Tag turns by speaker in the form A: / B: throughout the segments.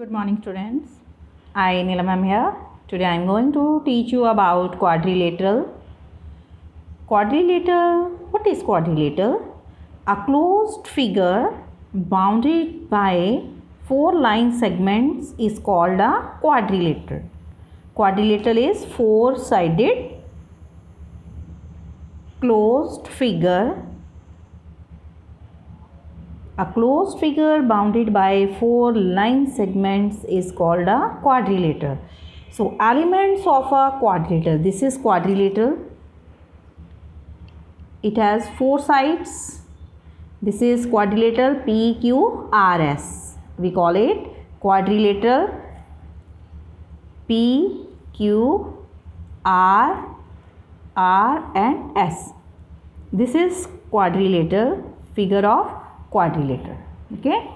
A: Good morning, students. I Neelam am here. Today I am going to teach you about quadrilateral. Quadrilateral. What is quadrilateral? A closed figure bounded by four line segments is called a quadrilateral. Quadrilateral is four-sided closed figure. A closed figure bounded by four line segments is called a quadrilateral. So, elements of a quadrilateral. This is quadrilateral. It has four sides. This is quadrilateral PQRS. We call it quadrilateral PQR and S. This is quadrilateral figure of quadrilateral. Okay,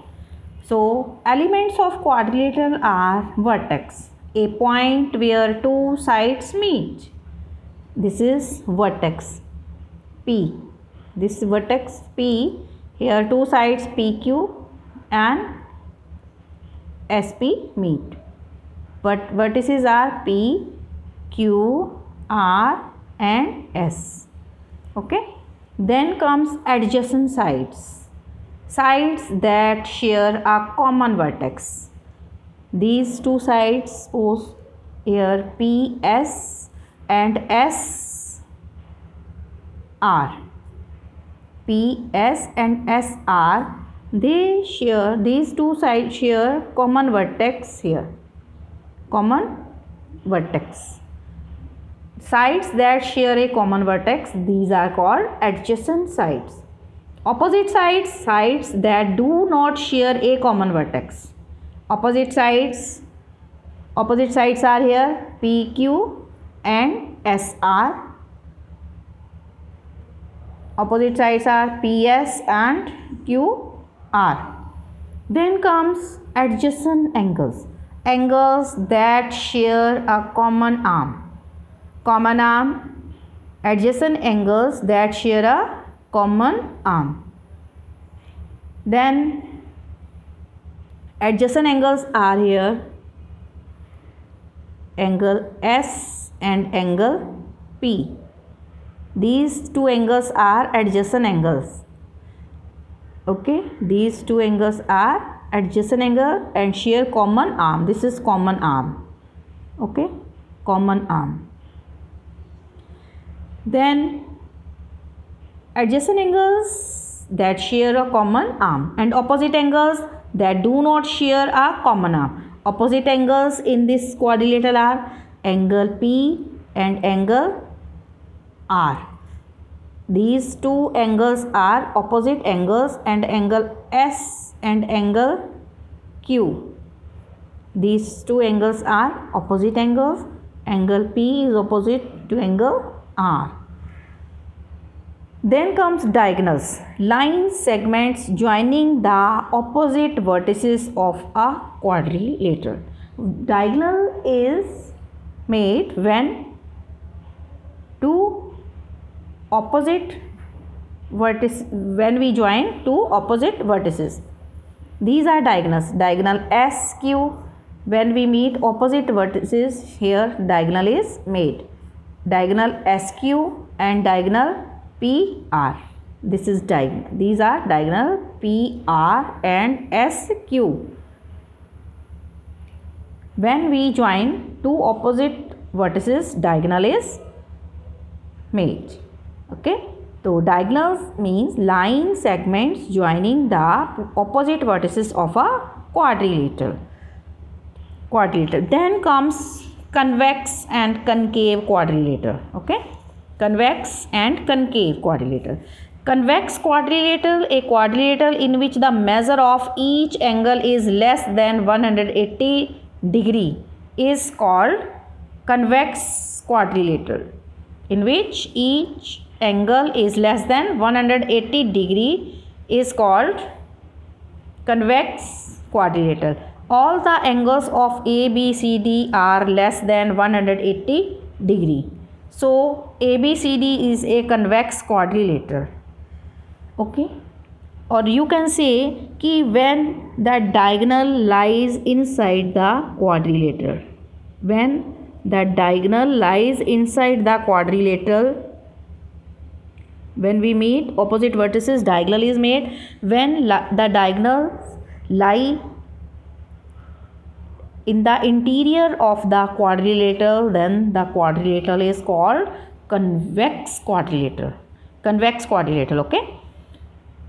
A: so elements of quadrilateral are vertex, a point where two sides meet. This is vertex P. This vertex P, here two sides PQ and SP meet. But vertices are P, Q, R and S. Okay, then comes adjacent sides. Sides that share a common vertex. These two sides, suppose here PS and SR. PS and SR, they share, these two sides share common vertex here. Common vertex. Sides that share a common vertex, these are called adjacent sides. Opposite sides, sides that do not share a common vertex. Opposite sides are here PQ and SR. Opposite sides are PS and QR. Then comes adjacent angles. Angles that share a common arm. Common arm. Adjacent angles that share a common arm. Then adjacent angles are here angle S and angle P. These two angles are adjacent angles. Okay, these two angles are adjacent angle and share common arm. This is common arm. Okay, common arm. Then adjacent angles that share a common arm and opposite angles that do not share a common arm. Opposite angles in this quadrilateral are angle P and angle R. These two angles are opposite angles and angle S and angle Q. These two angles are opposite angles. Angle P is opposite to angle R. Then comes diagonals, line segments joining the opposite vertices of a quadrilateral. Diagonal is made when when we join two opposite vertices. These are diagonals. Diagonal SQ, when we meet opposite vertices, here diagonal is made. Diagonal SQ and diagonal PR. This is diagonal. These are diagonal PR and SQ. When we join two opposite vertices, diagonal is made. Okay. So diagonals means line segments joining the opposite vertices of a quadrilateral. Then comes convex and concave quadrilateral. Okay. Convex and concave quadrilateral. Convex quadrilateral, a quadrilateral in which the measure of each angle is less than 180 degree is called convex quadrilateral. In which each angle is less than 180 degree is called convex quadrilateral. All the angles of A, B, C, D are less than 180 degree. So, ABCD is a convex quadrilateral. Okay. or you can say कि when the diagonal lies inside the quadrilateral, when the diagonal lies inside the quadrilateral, when we meet opposite vertices, diagonal is made. When the diagonals lie in the interior of the quadrilateral, then the quadrilateral is called convex quadrilateral. Convex quadrilateral, okay.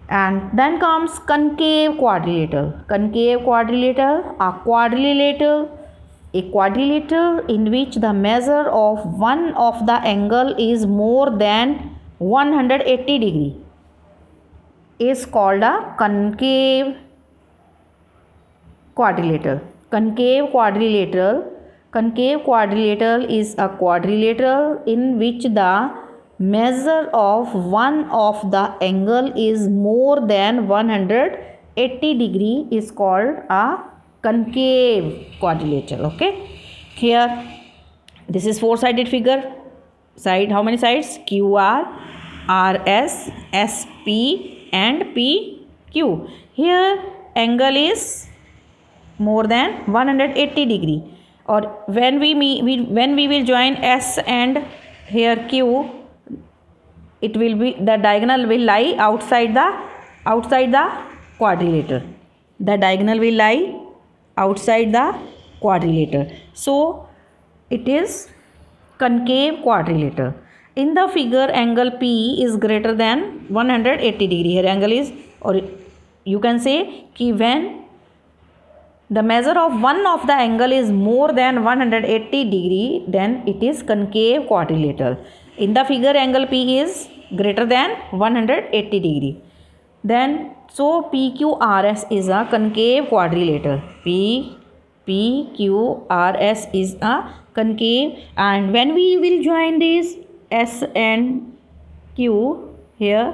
A: And then comes concave quadrilateral. Concave quadrilateral, a quadrilateral in which the measure of one of the angle is more than 180 degree is called a concave quadrilateral. Concave quadrilateral is a quadrilateral in which the measure of one of the angle is more than 180 degree is called a concave quadrilateral, okay. Here this is four-sided figure. Side, how many sides? QR, RS, SP and PQ. Here angle is more than 180 degree, or when we will join S and here Q, it will be, the diagonal will lie outside the quadrilateral. The diagonal will lie outside the quadrilateral. So it is concave quadrilateral. In the figure, angle P is greater than 180 degree. Here angle is, or you can say कि when the measure of one of the angle is more than 180 degree, then it is concave quadrilateral. In the figure, angle P is greater than 180 degree. Then, so PQRS is a concave quadrilateral. PQRS is a concave, and when we will join this S and Q, here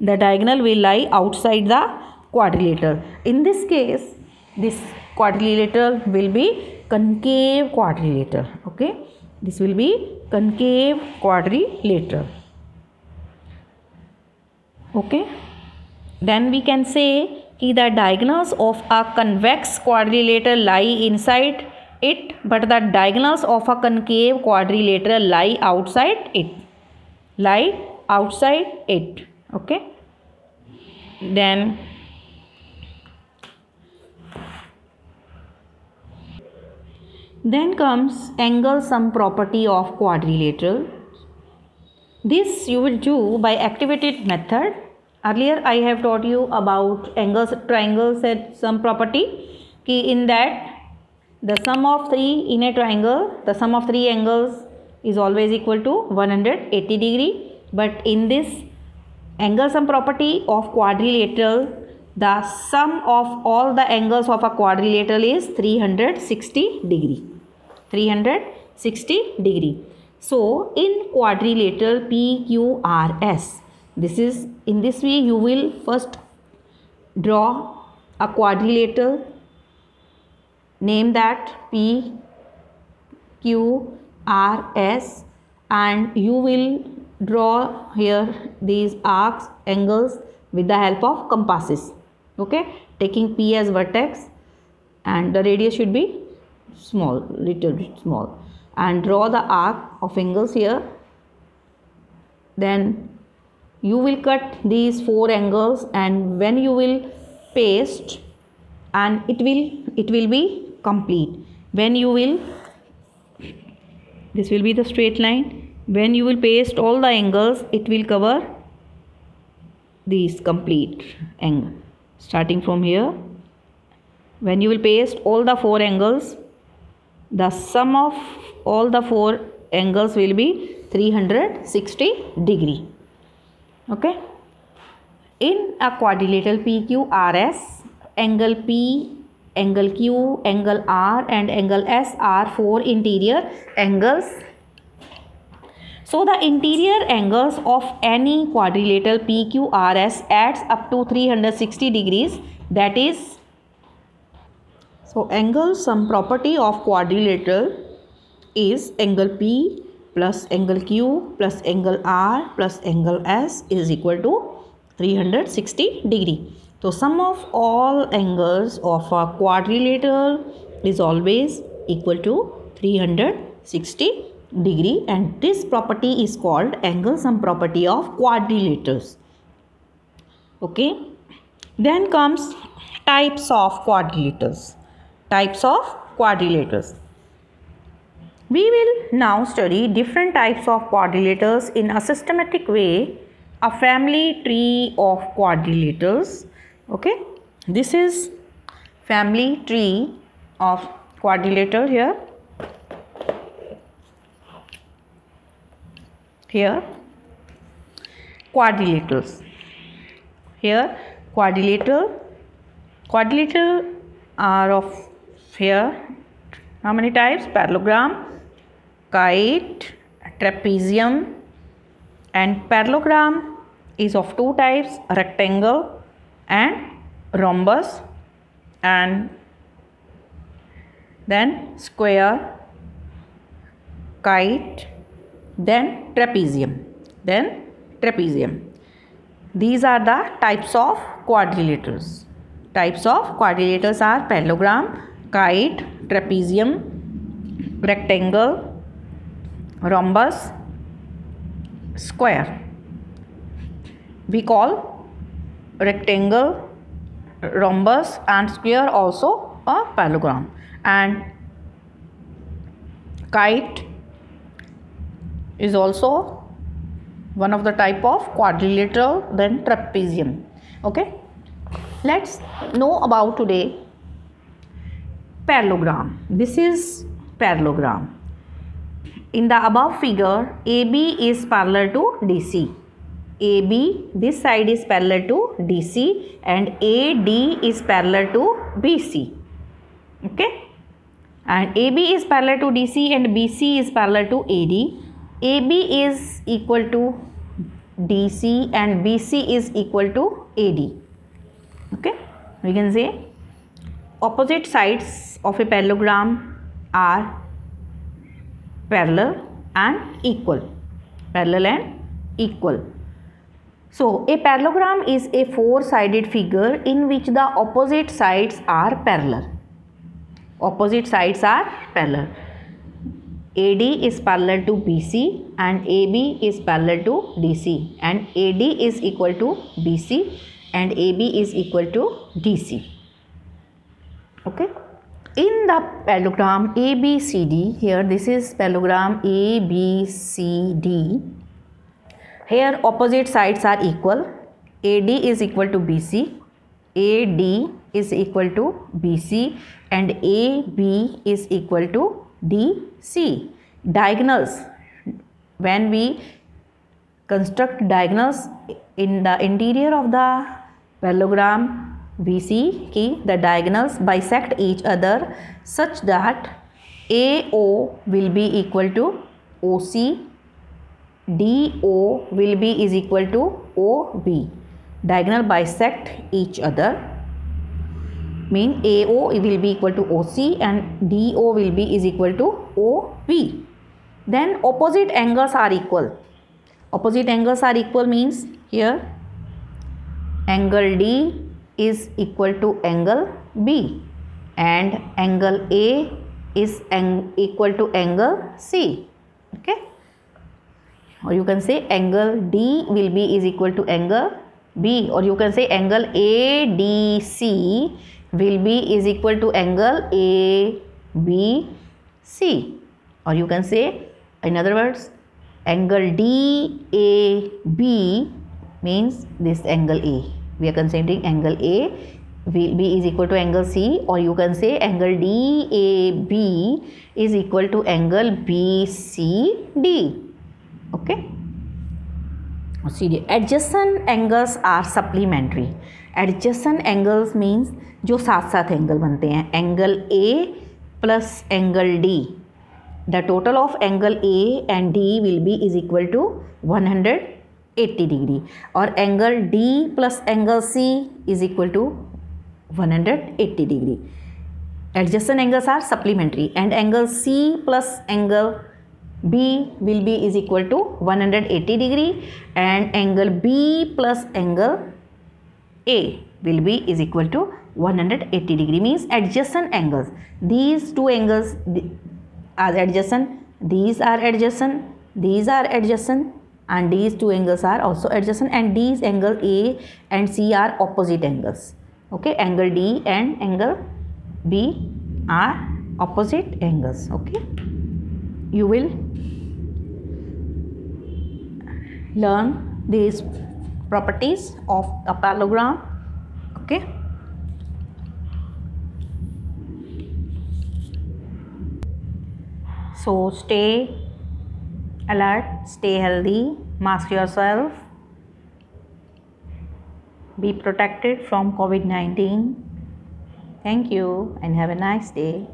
A: the diagonal will lie outside the quadrilateral. In this case, this quadrilateral will be concave quadrilateral, okay. This will be concave quadrilateral, okay. Then we can say कि the diagonals of a convex quadrilateral lie inside it, but the diagonals of a concave quadrilateral lie outside it. Okay. Then comes angle sum property of quadrilateral. This you will do by activated method. Earlier I have taught you about angles, triangles and sum property. In that the sum of three in a triangle, the sum of three angles is always equal to 180 degree. But in this angle sum property of quadrilateral, the sum of all the angles of a quadrilateral is 360 degree. 360 degree. So in quadrilateral PQRS, this is, in this way you will first draw a quadrilateral, name that PQRS, and you will draw here these arcs, angles with the help of compasses, okay, taking P as vertex, and the radius should be small, little bit small, and draw the arc of angles here. Then you will cut these four angles, and when you will paste, and it will be complete. When you will, this will be the straight line. When you will paste all the angles, it will cover these complete angle starting from here. When you will paste all the four angles, the sum of all the four angles will be 360 degree, okay. In a quadrilateral PQRS, angle P, angle Q, angle R and angle S are four interior angles. So the interior angles of any quadrilateral PQRS adds up to 360 degrees, that is, so angle sum property of quadrilateral is angle P plus angle Q plus angle R plus angle S is equal to 360 degree. So sum of all angles of a quadrilateral is always equal to 360 degree, and this property is called angle sum property of quadrilaterals. Okay, then comes types of quadrilaterals. Types of quadrilaterals. We will now study different types of quadrilaterals in a systematic way, a family tree of quadrilaterals. Okay, this is family tree of quadrilateral here. Here quadrilaterals. Here quadrilateral are of here how many types? Parallelogram, kite, trapezium, and parallelogram is of two types, rectangle and rhombus, and then square, kite, then trapezium. These are the types of quadrilaterals. Types of quadrilaterals are parallelogram, kite, trapezium, rectangle, rhombus, square. We call rectangle, rhombus and square also a parallelogram, and kite is also one of the type of quadrilateral, then trapezium. Okay, let's know about today parallelogram. This is parallelogram. In the above figure, AB is parallel to DC. AB, this side is parallel to DC, and AD is parallel to BC. Okay, and AB is parallel to DC and BC is parallel to AD. AB is equal to DC and BC is equal to AD. Okay, we can say opposite sides of a parallelogram are parallel and equal. So a parallelogram is a four-sided figure in which the opposite sides are parallel. AD is parallel to BC and AB is parallel to DC, and AD is equal to BC and AB is equal to DC. Okay, in the parallelogram ABCD, here this is parallelogram ABCD. Here opposite sides are equal. AD is equal to BC, AD is equal to BC, and AB is equal to DC. Diagonals, when we construct diagonals in the interior of the parallelogram, we see that the diagonals bisect each other such that AO will be equal to OC, DO will be is equal to OB. Diagonal bisect each other, mean AO will be equal to OC and DO will be is equal to OB. Then opposite angles are equal. Opposite angles are equal means here angle D is equal to angle B and angle A is equal to angle C. Okay, or you can say angle D will be is equal to angle B, or you can say angle ADC will be is equal to angle ABC, or you can say in other words angle DAB means this angle A. We are considering angle A will be is equal to angle C, or you can say angle DAB is equal to angle BCD. Okay, see the adjacent angles are supplementary. Adjacent angles means जो साथ साथ angle बनते हैं, angle A plus angle D. The total of angle A and D will be is equal to 180 degree, or angle D plus angle C is equal to 180 degree. Adjacent angles are supplementary, and angle C plus angle B will be is equal to 180 degree, and angle B plus angle A will be is equal to 180 degree, means adjacent angles. These two angles are adjacent, these are adjacent, these are adjacent, and these two angles are also adjacent, and these angle A and C are opposite angles. Okay, angle D and angle B are opposite angles. Okay, you will learn these properties of a parallelogram. Okay, so stay alert, stay healthy, mask yourself, be protected from COVID-19. Thank you and have a nice day.